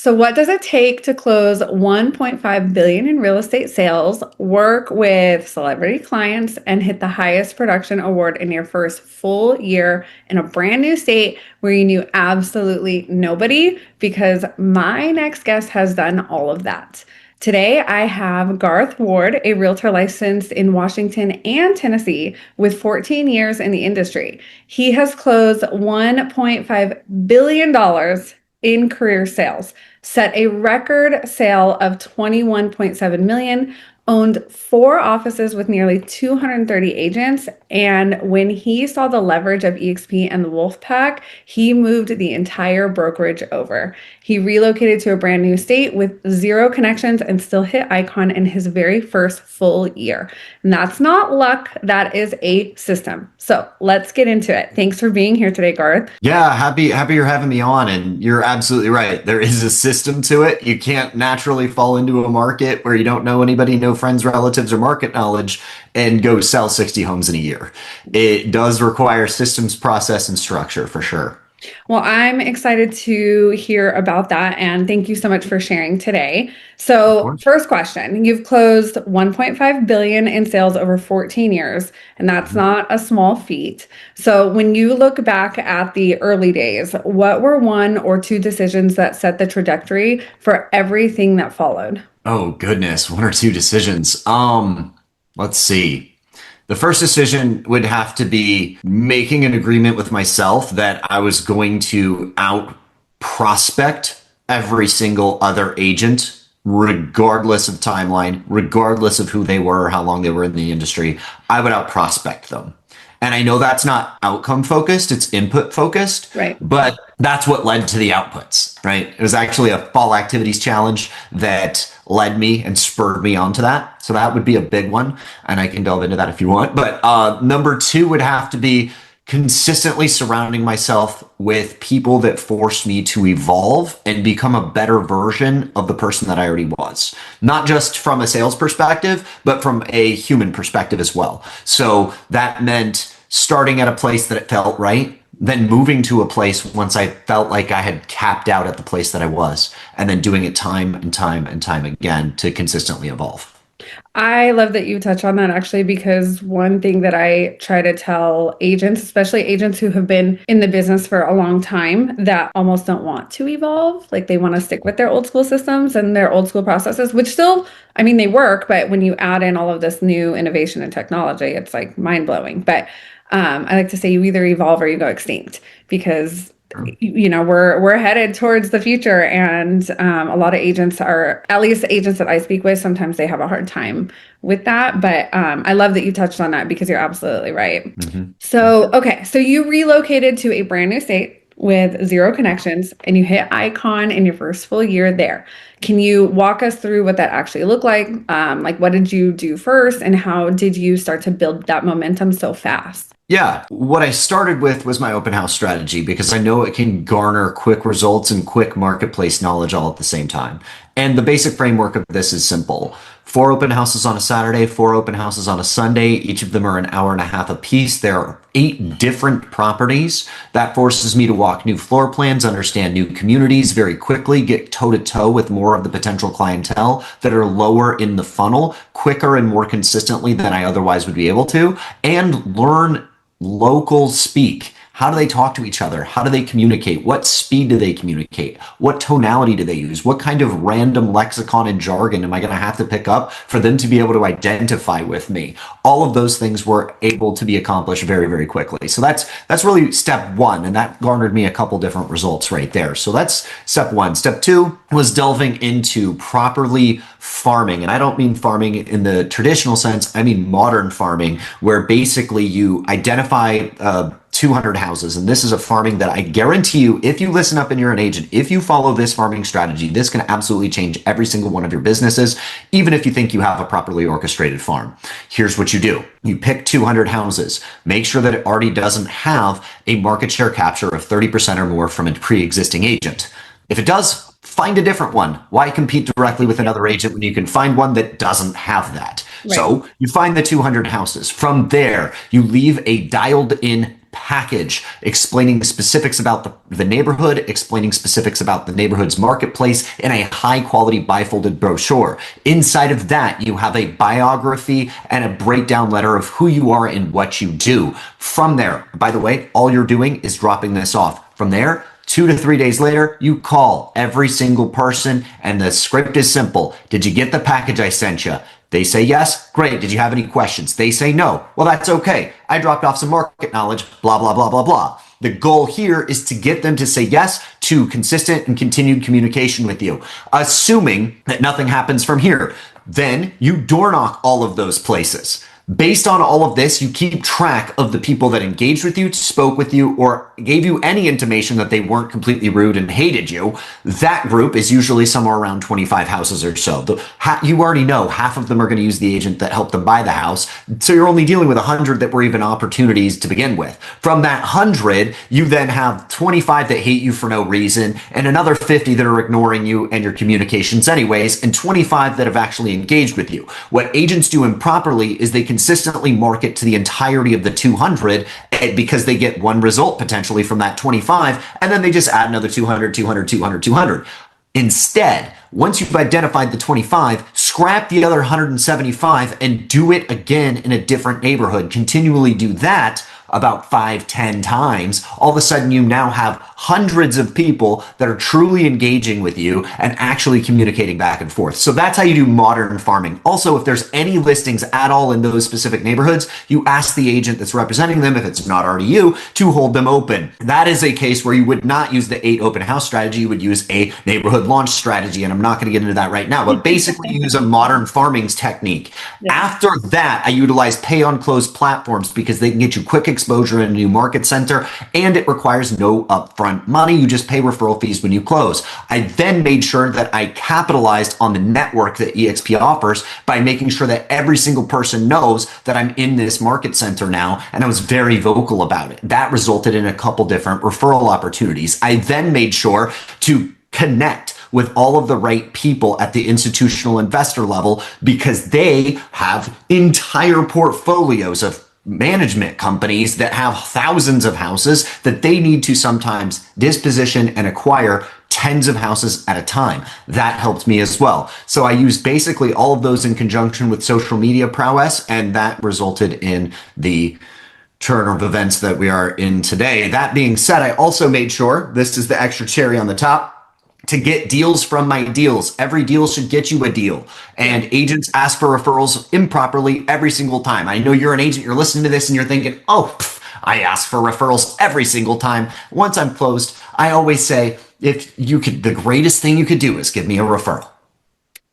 So what does it take to close 1.5 billion in real estate sales, work with celebrity clients, and hit the highest production award in your first full year in a brand new state where you knew absolutely nobody? Because my next guest has done all of that. Today, I have Garth Ward, a realtor licensed in Washington and Tennessee with 14 years in the industry. He has closed $1.5 billion in career sales, set a record sale of 21.7 million, owned 4 offices with nearly 230 agents. And when he saw the leverage of eXp and the Wolf Pack, he moved the entire brokerage over. He relocated to a brand new state with 0 connections and still hit icon in his very first full year. And that's not luck, that is a system. So let's get into it. Thanks for being here today, Garth. Yeah, happy you're having me on, and you're absolutely right. There is a system to it. You can't naturally fall into a market where you don't know anybody, no friends, relatives, or market knowledge, and go sell 60 homes in a year. It does require systems, process, and structure for sure. Well, I'm excited to hear about that. And thank you so much for sharing today. So first question, you've closed 1.5 billion in sales over 14 years, and that's not a small feat. So when you look back at the early days, what were 1 or 2 decisions that set the trajectory for everything that followed? Oh goodness, 1 or 2 decisions. Let's see. The first decision would have to be making an agreement with myself that I was going to out prospect every single other agent, regardless of timeline, regardless of who they were or how long they were in the industry. I would out prospect them. And I know that's not outcome focused, it's input focused, Right. but that's what led to the outputs, right? It was actually a fall activities challenge that led me and spurred me onto that. So that would be a big one. And I can delve into that if you want. But number 2 would have to be consistently surrounding myself with people that force me to evolve and become a better version of the person that I already was. Not just from a sales perspective, but from a human perspective as well. So that meant starting at a place that it felt right, then moving to a place once I felt like I had capped out at the place that I was, and then doing it time and time and time again to consistently evolve. I love that you touch on that actually, because one thing that I try to tell agents, especially agents who have been in the business for a long time, that almost don't want to evolve. Like they want to stick with their old school systems and their old school processes, which still, I mean, they work, but when you add in all of this new innovation and technology, it's like mind blowing. But I like to say you either evolve or you go extinct, because we're headed towards the future, and a lot of agents are, at least agents that I speak with, sometimes they have a hard time with that. But I love that you touched on that, because you're absolutely right. So okay, so you relocated to a brand new state with 0 connections and you hit icon in your first full year there. Can you walk us through what that actually looked like? Like what did you do first, and how did you start to build that momentum so fast? Yeah, what I started with was my open house strategy, because I know it can garner quick results and quick marketplace knowledge all at the same time. And the basic framework of this is simple. 4 open houses on a Saturday, 4 open houses on a Sunday. Each of them are an hour and a half apiece. There are 8 different properties. That forces me to walk new floor plans, understand new communities very quickly, get toe to toe with more of the potential clientele that are lower in the funnel, quicker and more consistently than I otherwise would be able to, and learn local speak. How do they talk to each other? How do they communicate? What speed do they communicate? What tonality do they use? What kind of random lexicon and jargon am I going to have to pick up for them to be able to identify with me? All of those things were able to be accomplished very, very quickly. So that's really step 1, and that garnered me a couple different results right there. So that's step 1. Step 2 was delving into properly farming. And I don't mean farming in the traditional sense. I mean modern farming, where basically you identify 200 houses. And this is a farming that I guarantee you, if you listen up and you're an agent, if you follow this farming strategy, this can absolutely change every single one of your businesses, even if you think you have a properly orchestrated farm. Here's what you do. You pick 200 houses. Make sure that it already doesn't have a market share capture of 30% or more from a pre-existing agent. If it does, find a different one. Why compete directly with another agent when you can find one that doesn't have that? Right. So you find the 200 houses. From there, you leave a dialed in package explaining specifics about the neighborhood, explaining specifics about the neighborhood's marketplace in a high quality bifolded brochure. Inside of that, you have a biography and a breakdown letter of who you are and what you do. From there, by the way, all you're doing is dropping this off. From there, 2 to 3 days later, you call every single person, and the script is simple. Did you get the package I sent you? They say yes. Great. Did you have any questions? They say no. Well, that's okay. I dropped off some market knowledge, blah, blah, blah, blah, blah. The goal here is to get them to say yes to consistent and continued communication with you, assuming that nothing happens from here. Then you door knock all of those places. Based on all of this, you keep track of the people that engaged with you, spoke with you, or gave you any intimation that they weren't completely rude and hated you. That group is usually somewhere around 25 houses or so. You already know half of them are going to use the agent that helped them buy the house. So you're only dealing with 100 that were even opportunities to begin with. From that 100, you then have 25 that hate you for no reason, and another 50 that are ignoring you and your communications anyways, and 25 that have actually engaged with you. What agents do improperly is they consistently market to the entirety of the 200 because they get one result potentially from that 25, and then they just add another 200, 200, 200, 200. Instead, once you've identified the 25, scrap the other 175 and do it again in a different neighborhood. Continually do that about 5, 10 times. All of a sudden, you now have hundreds of people that are truly engaging with you and actually communicating back and forth. So that's how you do modern farming. Also, if there's any listings at all in those specific neighborhoods, you ask the agent that's representing them, if it's not already you, to hold them open. That is a case where you would not use the 8 open house strategy. You would use a neighborhood launch strategy. And I'm not going to get into that right now, but basically you use a modern farming technique. Yeah. After that, I utilize pay on close platforms because they can get you quick exposure in a new market center, and it requires no upfront money. You just pay referral fees when you close. I then made sure that I capitalized on the network that eXp offers by making sure that every single person knows that I'm in this market center now, and I was very vocal about it. That resulted in a couple different referral opportunities. I then made sure to connect with all of the right people at the institutional investor level because they have entire portfolios of management companies that have thousands of houses that they need to sometimes disposition and acquire tens of houses at a time. That helped me as well. So I used basically all of those in conjunction with social media prowess, and that resulted in the turn of events that we are in today. That being said, I also made sure, this is the extra cherry on the top, to get deals from my deals. Every deal should get you a deal. And agents ask for referrals improperly every single time. I know you're an agent, you're listening to this and you're thinking, oh, I ask for referrals every single time. Once I'm closed, I always say, the greatest thing you could do is give me a referral.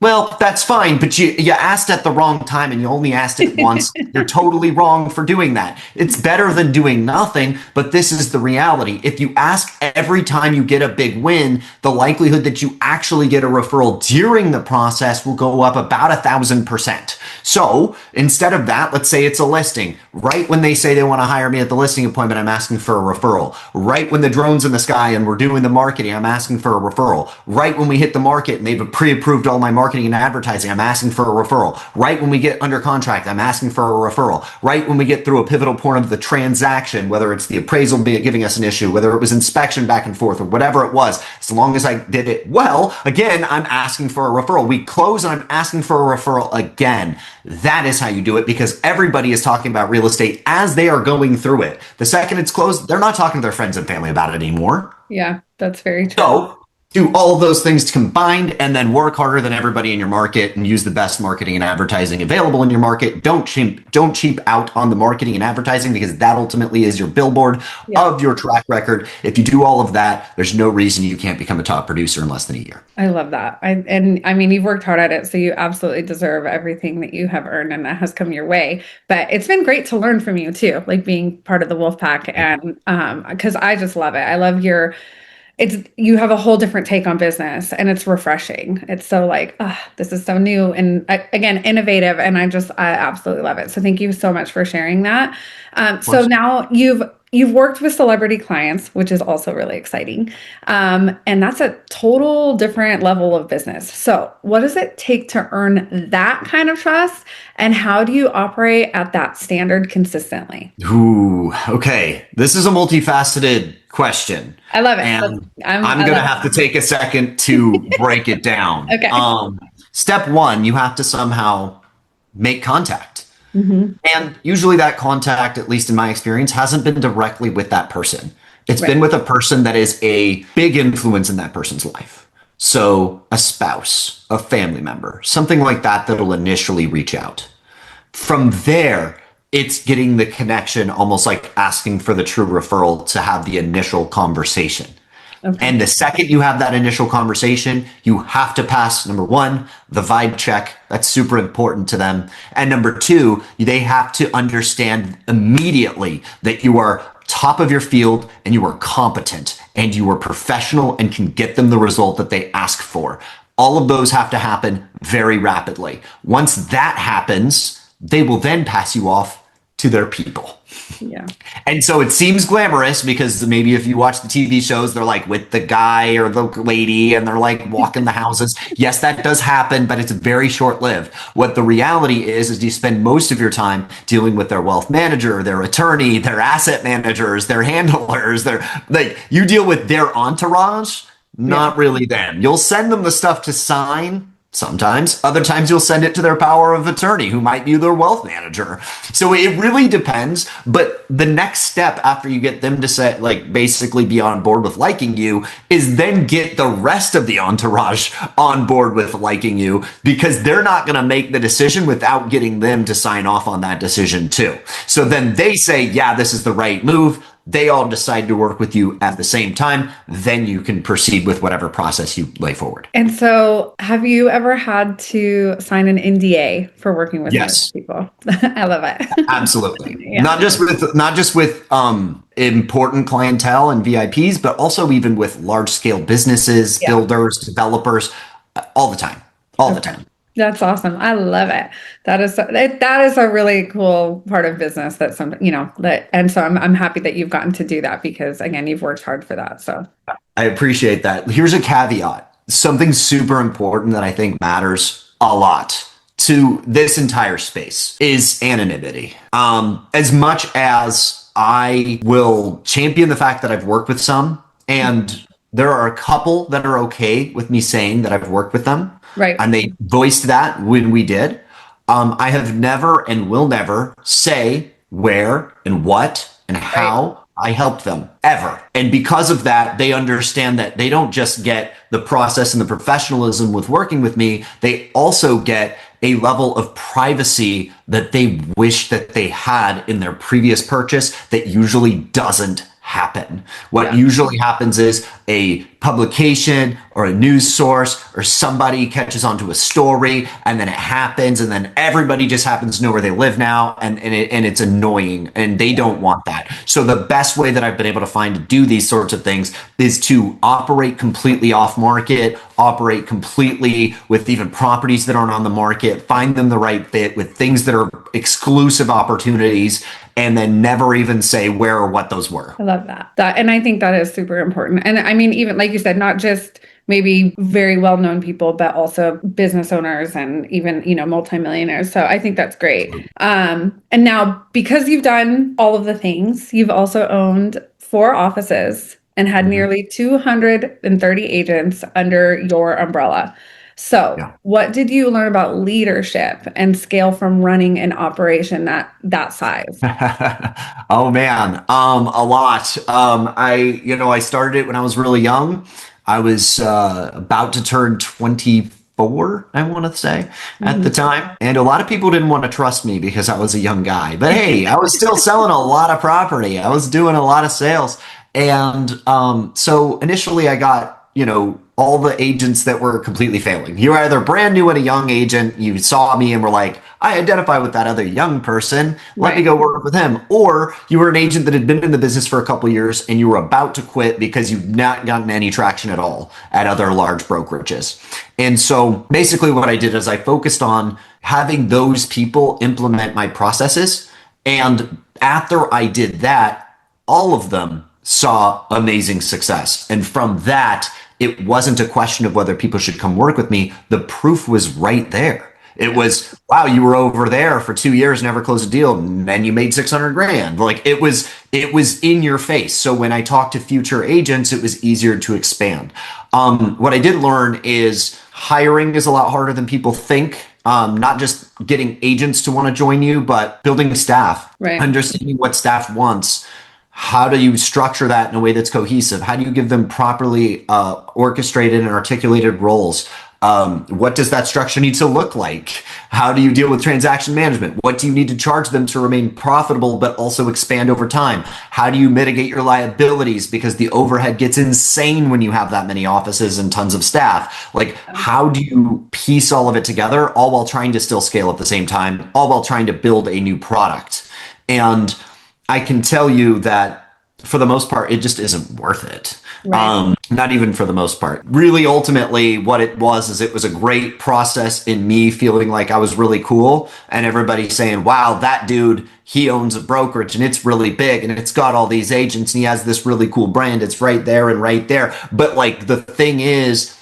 Well, that's fine, but you asked at the wrong time and you only asked it once. You're totally wrong for doing that. It's better than doing nothing, but this is the reality. If you ask every time you get a big win, the likelihood that you actually get a referral during the process will go up about 1,000%. So instead of that, let's say it's a listing. Right when they say they want to hire me at the listing appointment, I'm asking for a referral. Right when the drone's in the sky and we're doing the marketing, I'm asking for a referral. Right when we hit the market and they've pre-approved all my marketing and advertising, I'm asking for a referral. Right when we get under contract, I'm asking for a referral. Right when we get through a pivotal point of the transaction, whether it's the appraisal giving us an issue, whether it was inspection back and forth, or whatever it was, as long as I did it well, again, I'm asking for a referral. We close and I'm asking for a referral again. That is how you do it, because everybody is talking about real estate as they are going through it. The second it's closed, they're not talking to their friends and family about it anymore. Yeah, that's very true. So do all of those things combined and then work harder than everybody in your market and use the best marketing and advertising available in your market. Don't cheap out on the marketing and advertising, because that ultimately is your billboard of your track record. If you do all of that, there's no reason you can't become a top producer in less than a year. I love that. I mean, you've worked hard at it, so you absolutely deserve everything that you have earned and that has come your way. But it's been great to learn from you too, like being part of the Wolf Pack, and because I just love it. I love you have a whole different take on business, and it's refreshing. It's so like, this is so new and again, innovative. And I absolutely love it. So thank you so much for sharing that. So now you've worked with celebrity clients, which is also really exciting. And that's a total different level of business. So, what does it take to earn that kind of trust? And how do you operate at that standard consistently? Ooh, okay. This is a multifaceted question. I love it. And I'm I going to love have to take a second to break it down. it. Okay. Step one, you have to somehow make contact. Hmm. And usually that contact, at least in my experience, hasn't been directly with that person. It's Right. been with a person that is a big influence in that person's life. So a spouse, a family member, something like that that'll initially reach out. From there, it's getting the connection, almost like asking for the true referral to have the initial conversation. Okay. And the second you have that initial conversation, you have to pass number one, the vibe check. That's super important to them. And number two, they have to understand immediately that you are top of your field and you are competent and you are professional and can get them the result that they ask for. All of those have to happen very rapidly. Once that happens, they will then pass you off to their people. Yeah. And so it seems glamorous because maybe if you watch the TV shows, they're like with the guy or the lady and they're like walking the houses. Yes, that does happen, but it's very short lived. What the reality is you spend most of your time dealing with their wealth manager, their attorney, their asset managers, their handlers, their like you deal with their entourage, not really them. You'll send them the stuff to sign. Sometimes. Other times you'll send it to their power of attorney, who might be their wealth manager. So it really depends. But the next step after you get them to say, like, basically be on board with liking you is then get the rest of the entourage on board with liking you because they're not going to make the decision without getting them to sign off on that decision too. So then they say, yeah, this is the right move. They all decide to work with you at the same time, then you can proceed with whatever process you lay forward. And so, have you ever had to sign an NDA for working with Yes, people? I love it. absolutely. Yeah. Not just with important clientele and VIPs, but also even with large scale businesses, Yeah. builders, developers, all the time, all the time. That's awesome. I love it. That is a really cool part of business that and so I'm happy that you've gotten to do that because again, you've worked hard for that. So I appreciate that. Here's a caveat. Something super important that I think matters a lot to this entire space is anonymity. As much as I will champion the fact that I've worked with some, and there are a couple that are okay with me saying that I've worked with them, right. and they voiced that when we did. I have never and will never say where and what and how I helped them ever. And because of that, they understand that they don't just get the process and the professionalism with working with me, they also get a level of privacy that they wish that they had in their previous purchase that usually doesn't happen. What usually happens is a publication or a news source or somebody catches onto a story and then it happens and then everybody just happens to know where they live now and it's annoying and they don't want that. So the best way that I've been able to find to do these sorts of things is to operate completely off market, operate completely with even properties that aren't on the market, find them the right fit with things that are exclusive opportunities and then never even say where or what those were. I love that. And I think that is super important. And I mean, even like you said, not just maybe very well-known people, but also business owners and even, multimillionaires. So I think that's great. And now because you've done all of the things, you've also owned 4 offices and had nearly 230 agents under your umbrella. So what did you learn about leadership and scale from running an operation that size? Oh man, a lot. I started it when I was really young. I was about to turn 24, I want to say, at the time. And a lot of people didn't want to trust me because I was a young guy. But hey, I was still selling a lot of property. I was doing a lot of sales. And so initially I got, all the agents that were completely failing. You were either brand new and a young agent, you saw me and were like, I identify with that other young person, let me go work with him. Or you were an agent that had been in the business for a couple of years and you were about to quit because you've not gotten any traction at all at other large brokerages. And so basically what I did is I focused on having those people implement my processes. And after I did that, all of them saw amazing success. And from that, it wasn't a question of whether people should come work with me. The proof was right there. It was, wow, you were over there for 2 years, never closed a deal, and then you made 600 grand. Like it was in your face. So when I talked to future agents, it was easier to expand. What I did learn is hiring is a lot harder than people think. Not just getting agents to want to join you, but building staff, Right. understanding what staff wants. How do you structure that in a way that's cohesive? How do you give them properly orchestrated and articulated roles? What does that structure need to look like? How do you deal with transaction management? What do you need to charge them to remain profitable but also expand over time? How do you mitigate your liabilities? Because the overhead gets insane when you have that many offices and tons of staff. Like, how do you piece all of it together, all while trying to still scale at the same time, all while trying to build a new product? And I can tell you that for the most part, it just isn't worth it. Right. Not even for the most part. Really, ultimately, what it was is it was a great process in me feeling like I was really cool and everybody saying, wow, that dude, he owns a brokerage and it's really big and it's got all these agents and he has this really cool brand. It's right there and right there. But like the thing is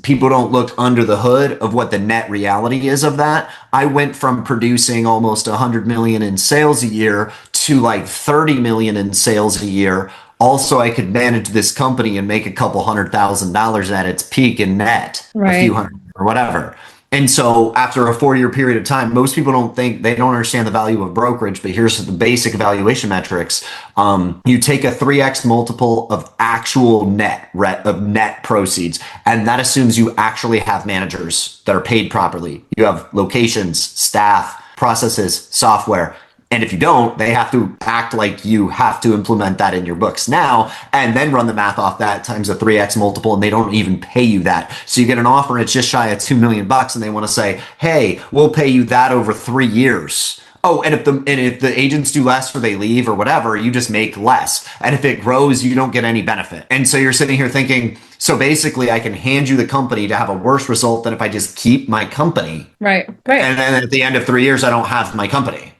people don't look under the hood of what the net reality is of that. I went from producing almost 100 million in sales a year to like 30 million in sales a year. Also, I could manage this company and make a couple $100,000 at its peak in net, a Right. few hundred or whatever. And so after a 4 year period of time, most people they don't understand the value of brokerage, but here's the basic valuation metrics. You take a 3x multiple of actual net proceeds. And that assumes you actually have managers that are paid properly. You have locations, staff, processes, software. And if you don't, they have to act like you have to implement that in your books now and then run the math off that times a 3x multiple and they don't even pay you that. So you get an offer and it's just shy of 2 million bucks and they want to say, hey, we'll pay you that over 3 years. Oh, and if the agents do less or they leave or whatever, you just make less. And if it grows, you don't get any benefit. And so you're sitting here thinking, so basically I can hand you the company to have a worse result than if I just keep my company. Right. Right. And then at the end of 3 years, I don't have my company.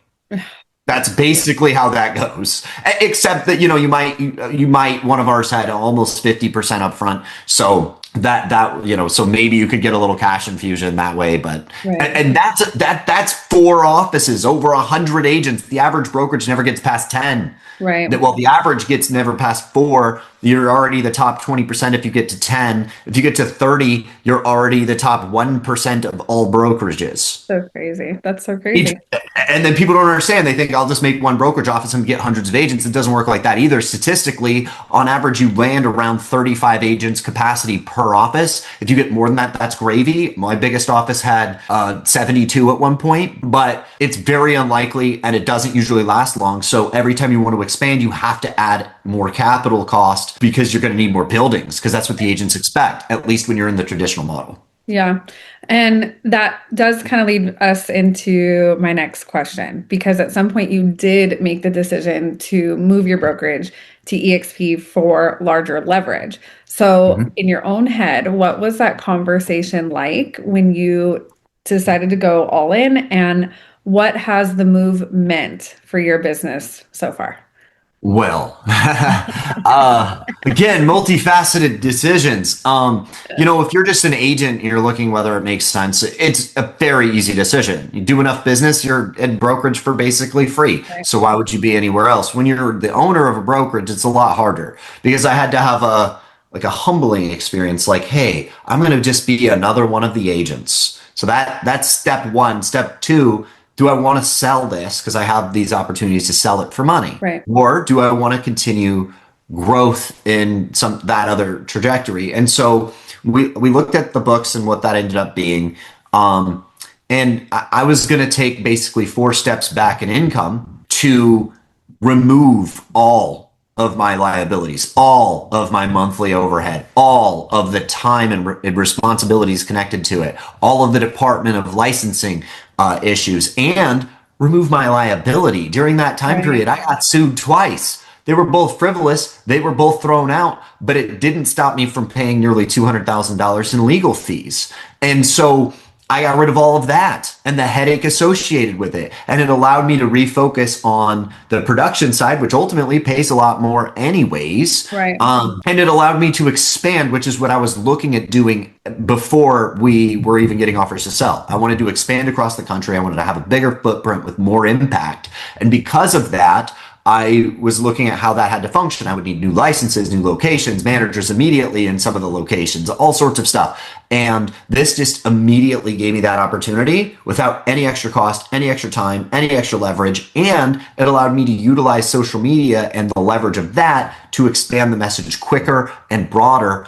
That's basically how that goes. Except that, you might, one of ours had almost 50% upfront. So so maybe you could get a little cash infusion that way, but, Right. and that's 4 offices, over 100 agents. The average brokerage never gets past 10. Right. Well, the average gets never past 4. You're already the top 20% if you get to 10. If you get to 30, you're already the top 1% of all brokerages. So crazy. That's so crazy. And then people don't understand. They think I'll just make one brokerage office and get hundreds of agents. It doesn't work like that either. Statistically, on average, you land around 35 agents capacity per office. If you get more than that, that's gravy. My biggest office had 72 at one point, but it's very unlikely and it doesn't usually last long. So every time you want to expand, you have to add more capital cost because you're going to need more buildings because that's what the agents expect, at least when you're in the traditional model. Yeah. And that does kind of lead us into my next question, because at some point you did make the decision to move your brokerage to eXp for larger leverage. So in your own head, what was that conversation like when you decided to go all in, and what has the move meant for your business so far? Well, again, multifaceted decisions. If you're just an agent and you're looking whether it makes sense, it's a very easy decision. You do enough business, you're in brokerage for basically free. Right. So why would you be anywhere else? When you're the owner of a brokerage, it's a lot harder because I had to have a humbling experience. Like, hey, I'm going to just be another one of the agents. So that's step one. Step two. Do I want to sell this because I have these opportunities to sell it for money? Right. Or do I want to continue growth in that other trajectory? And so we looked at the books and what that ended up being. And I was going to take basically 4 steps back in income to remove all of my liabilities, all of my monthly overhead, all of the time and responsibilities connected to it, all of the Department of Licensing issues, and remove my liability. During that time period, I got sued twice. They were both frivolous. They were both thrown out, but it didn't stop me from paying nearly $200,000 in legal fees. And so I got rid of all of that and the headache associated with it. And it allowed me to refocus on the production side, which ultimately pays a lot more anyways. Right. And it allowed me to expand, which is what I was looking at doing before we were even getting offers to sell. I wanted to expand across the country. I wanted to have a bigger footprint with more impact. And because of that, I was looking at how that had to function. I would need new licenses, new locations, managers immediately in some of the locations, all sorts of stuff. And this just immediately gave me that opportunity without any extra cost, any extra time, any extra leverage. And it allowed me to utilize social media and the leverage of that to expand the message quicker and broader.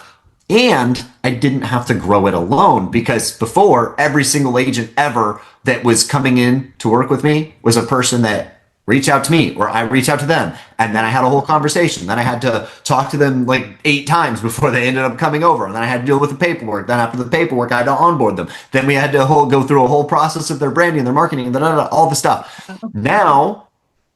And I didn't have to grow it alone, because before, every single agent ever that was coming in to work with me was a person that reach out to me or I reach out to them. And then I had a whole conversation. Then I had to talk to them like 8 times before they ended up coming over. And then I had to deal with the paperwork. Then after the paperwork, I had to onboard them. Then we had to go through a whole process of their branding, their marketing, all the stuff. Now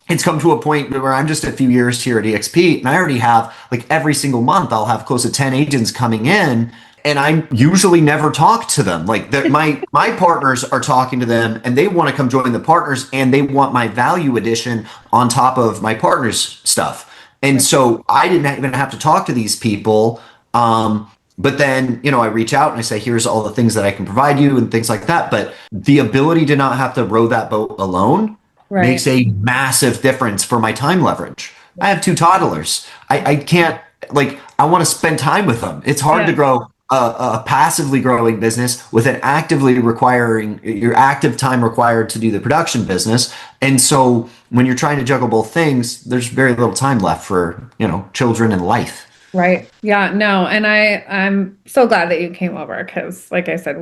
it's come to a point where I'm just a few years here at eXp, and I already have, like, every single month I'll have close to 10 agents coming in, and I usually never talk to them. Like, my partners are talking to them, and they want to come join the partners, and they want my value addition on top of my partners' stuff. And so I didn't even have to talk to these people. But then, I reach out and I say, here's all the things that I can provide you and things like that. But the ability to not have to row that boat alone makes a massive difference for my time leverage. I have 2 toddlers. I can't, like, I want to spend time with them. It's hard to grow a passively growing business with an actively requiring your active time required to do the production business. And so when you're trying to juggle both things, there's very little time left for, children and life. Right. Yeah, no. And I'm so glad that you came over, because like I said,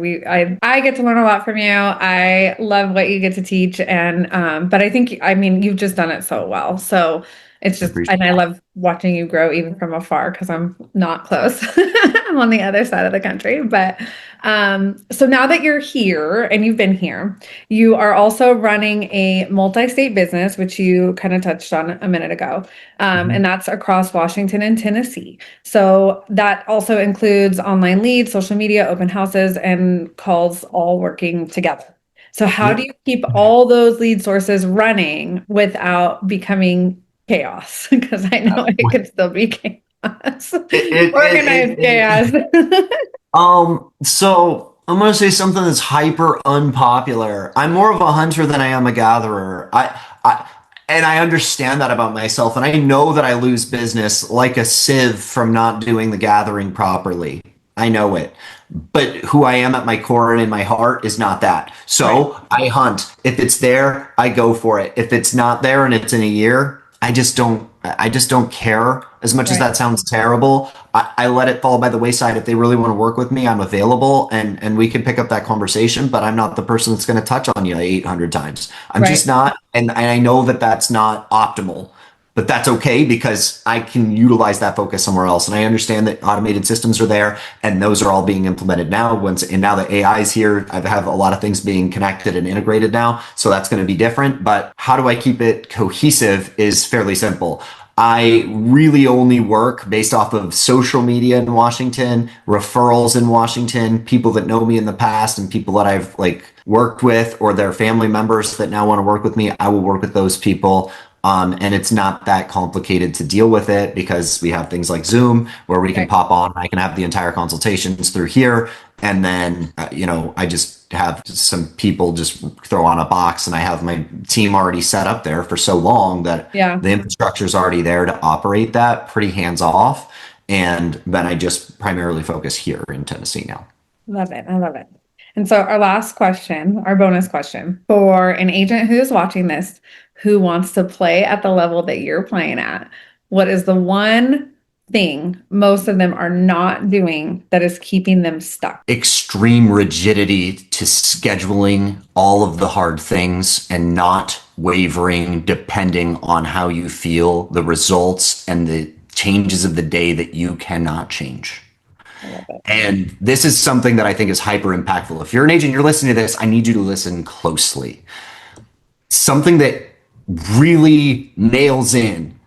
I get to learn a lot from you. I love what you get to teach. And but you've just done it so well. So it's just, and I love watching you grow even from afar, because I'm not close. I'm on the other side of the country. But so now that you're here and you've been here, you are also running a multi-state business, which you kind of touched on a minute ago. And that's across Washington and Tennessee. So that also includes online leads, social media, open houses, and calls all working together. So how do you keep all those lead sources running without becoming chaos? Because I know it could still be chaos. Organized chaos. So I'm going to say something that's hyper unpopular. I'm more of a hunter than I am a gatherer. And I understand that about myself. And I know that I lose business like a sieve from not doing the gathering properly. I know it. But who I am at my core and in my heart is not that. So I hunt. If it's there, I go for it. If it's not there and it's in a year, I just don't care. As much as that sounds terrible, I let it fall by the wayside. If they really want to work with me, I'm available, and we can pick up that conversation, but I'm not the person that's going to touch on you like 800 times. I'm just not. And I know that that's not optimal, but that's okay, because I can utilize that focus somewhere else. And I understand that automated systems are there, and those are all being implemented now. And now that AI is here, I have a lot of things being connected and integrated now. So that's going to be different. But how do I keep it cohesive is fairly simple. I really only work based off of social media in Washington, referrals in Washington, people that know me in the past, and people that I've worked with, or their family members that now want to work with me. I will work with those people. And it's not that complicated to deal with it, because we have things like Zoom where we can pop on. I can have the entire consultations through here. And then, I just have some people just throw on a box, and I have my team already set up there for so long that the infrastructure is already there to operate that, pretty hands off. And then I just primarily focus here in Tennessee now. Love it. I love it. And so our last question, our bonus question for an agent who is watching this, who wants to play at the level that you're playing at, what is the one thing most of them are not doing that is keeping them stuck? Extreme rigidity to scheduling all of the hard things and not wavering depending on how you feel, the results and the changes of the day that you cannot change. And this is something that I think is hyper impactful. If you're an agent, you're listening to this, I need you to listen closely. Something that really nails in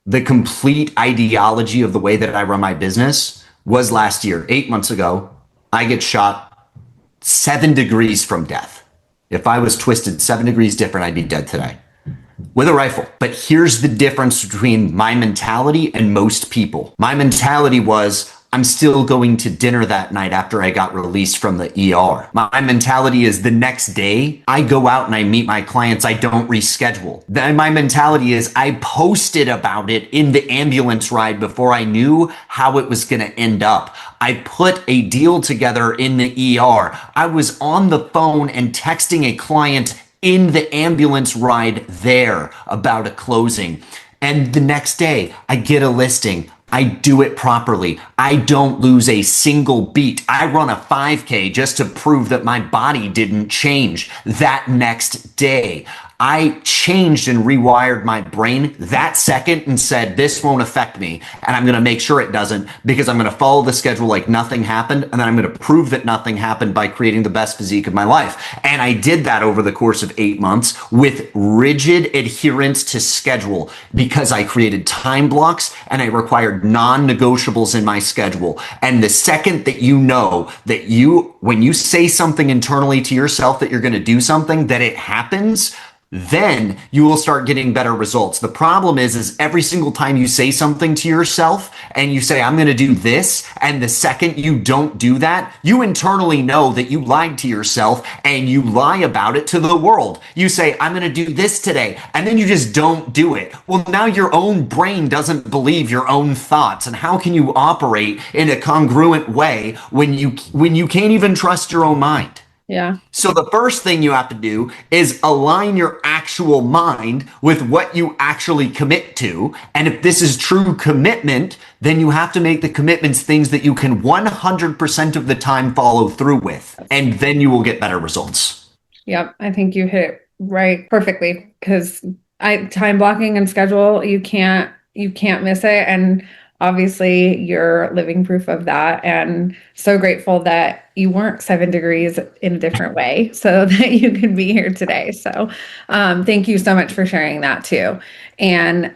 the complete ideology of the way that I run my business was last year, 8 months ago. I get shot 7 degrees from death. If I was twisted 7 degrees different, I'd be dead today with a rifle. But here's the difference between my mentality and most people. My mentality was, I'm still going to dinner that night after I got released from the ER. My mentality is the next day, I go out and I meet my clients. I don't reschedule. Then my mentality is I posted about it in the ambulance ride before I knew how it was going to end up. I put a deal together in the ER. I was on the phone and texting a client in the ambulance ride there about a closing. And the next day, I get a listing. I do it properly. I don't lose a single beat. I run a 5K just to prove that my body didn't change that next day. I changed and rewired my brain that second and said, this won't affect me. And I'm going to make sure it doesn't, because I'm going to follow the schedule like nothing happened. And then I'm going to prove that nothing happened by creating the best physique of my life. And I did that over the course of 8 months with rigid adherence to schedule, because I created time blocks and I required non-negotiables in my schedule. And the second that you know that when you say something internally to yourself that you're going to do something, that it happens, then you will start getting better results. The problem is every single time you say something to yourself and you say, I'm going to do this, and the second you don't do that, you internally know that you lied to yourself and you lie about it to the world. You say, I'm going to do this today, and then you just don't do it. Well, now your own brain doesn't believe your own thoughts. And how can you operate in a congruent way when you can't even trust your own mind? Yeah. So the first thing you have to do is align your actual mind with what you actually commit to. And if this is true commitment, then you have to make the commitments things that you can 100% of the time follow through with. And then you will get better results. Yep. I think you hit it right perfectly, because time blocking and schedule, you can't miss it. And obviously you're living proof of that, and so grateful that you weren't 7 degrees in a different way so that you could be here today. So thank you so much for sharing that too. And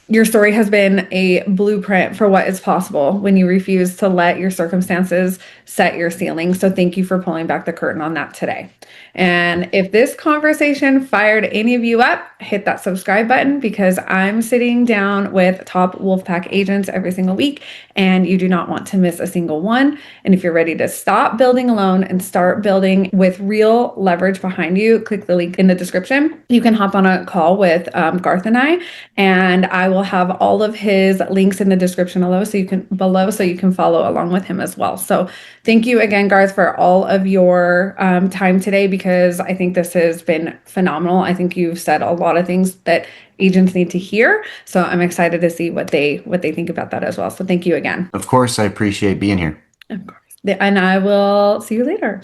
your story has been a blueprint for what is possible when you refuse to let your circumstances set your ceiling. So thank you for pulling back the curtain on that today. And if this conversation fired any of you up, hit that subscribe button, because I'm sitting down with top Wolfpack agents every single week, and you do not want to miss a single one. And if you're ready to stop building alone and start building with real leverage behind you, click the link in the description. You can hop on a call with Garth and I will have all of his links in the description below, so you can follow along with him as well. So thank you again, Garth, for all of your time today, because I think this has been phenomenal. I think you've said a lot of things that agents need to hear. So I'm excited to see what they think about that as well. So thank you again. Of course, I appreciate being here. Of course. And I will see you later.